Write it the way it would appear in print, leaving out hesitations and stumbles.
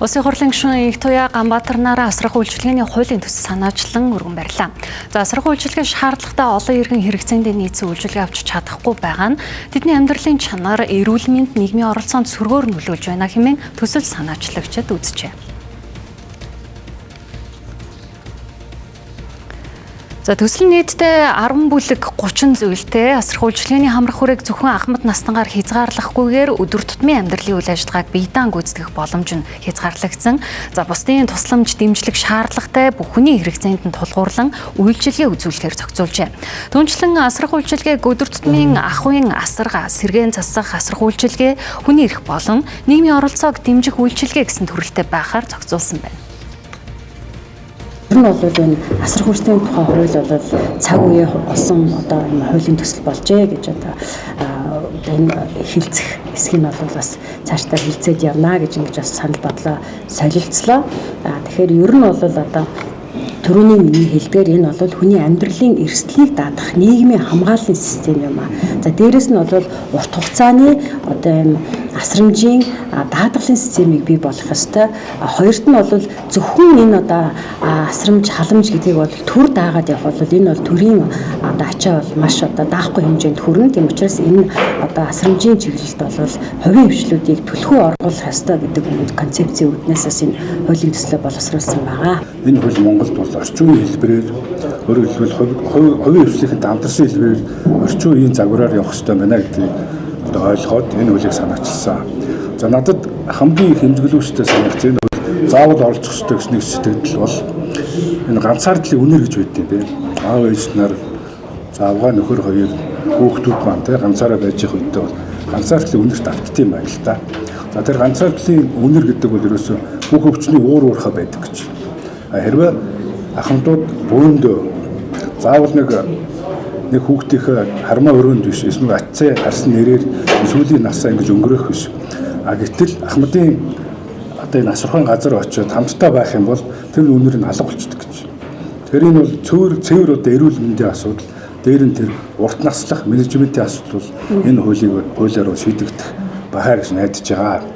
Улсын хурлын гишүүн Их Туяа Ганбаатар нараа асрах үйлчилгээний хуулийн төсөл санаачлан өргөн барьлаа. За асрах үйлчилгээ шаардлагатай олон иргэн хэрэгцээндээ нийцсэн үйлчилгээ авч чадахгүй байгаа нь тэдний амьдралын чанар, эрүүл мэнд, нийгмийн оролцоонд сөргөөр нөлөөлж байна хэмээн төсөл санаачлагчид үзжээ. За төсөл нийтдээ 10 бүлэг 30 зүйлтэй асрах үйлчилгээний хамрах хүрээг зөвхөн ахмад настангаар хязгаарлахгүйгээр өдөр тутмын амьдралын үйл ажиллагааг биедан гүйцэтгэх боломж нь хязгаарлагдсан. За бусдын тусламж дэмжлэг шаардлагатай бүх хүний хэрэгцээнд нь тулгуурлан үйлчилгээ үзүүлэхээр зохицуулжээ. Түүнчлэн асрах үйлчилгээг өдөр тутмын ахуйн асарга, сэргээн засах асрах үйлчилгээ, хүний эрх болон нийгмийн оролцоог дэмжих үйлчилгээ гэсэн төрөлтэй байхаар зохицуулсан байна. Энэ бол энэ асрах үйлчилгээний тухай хууль бол цаг үеэ олсон одоо энэ хуулийн төсөл болжээ гэж одоо энэ хилцэх хэсгийг нь бол бас цаашдаа хилцээд явна гэж ингэж бас санал бодлоо солилцлоо. Тэгэхээр ер нь бол одоо түрүүний миний хэлдгээр энэ бол хүний амьдралын эрсдлийг даатгах нийгмийн хамгааллын систем юм аа. За дээрэс нь бол урт хугацааны одоо энэ асрамжийн даатгалын системийг бий болгох ёстой. Хоёрт нь бол зөвхөн энэ одоо асрамж халамж гэдгийг бол төр даагаад явах бол энэ бол төрийн одоо ачаа бол маш одоо даахгүй хэмжээнд хүрнэ. Тийм учраас энэ одоо асрамжийн чиглэлд бол хувийн хвшлүүдийг түлхүү оруулах ёстой гэдэг концепцийн үүднээс бас энэ хуулийн төслөө боловсруулсан байгаа. Энэ хууль Монголд бол орчин үеийн хэлбэрээр өөрөөр хэлбэл хувийн хвшлийн хамтарсан хэлбэрээр орчин үеийн загвараар явах ёстой байна гэдгийг ойлгоод энэ хуулийг санаачилсан. За надад хамгийн хэмжиглүүлжтэй санагдсан энэ заавал оролцох ёстой гэсэн нэг сэтгэл бол энэ ганцаардлын үнэр гэж байдаг юм бэ. Аав ээж нар заавга нөхөр хоёр хүүхдүүд маань те ганцаараа байж их үедээ бол ганцаардлын үнэрт автт юм байна л да. За тэр ганцаардлын үнэр гэдэг бол ерөөсөө бүх өвчний уурхай байдаг гэж. Хэрвээ ахмадууд бөөндөө заавал нэг хүүхдийнхээ хармаа өрөөнд биш эсвэл атцаа харсан нэрээр сүүлийн насаа ингэж өнгөрөх биш. Гэтэл ахмадын одоо энэ асархын газар очиод хамтдаа байх юм бол тэр үнэр нь алга болчихдог гэж. Тэгэхээр энэ бол цэвэр одоо эрүүл мэндийн асуудал, дээр нь тэр урт наслах менежментийн асуудал бол энэ хуулиар шийдэгдэх бахаар гэж найдаж байгаа.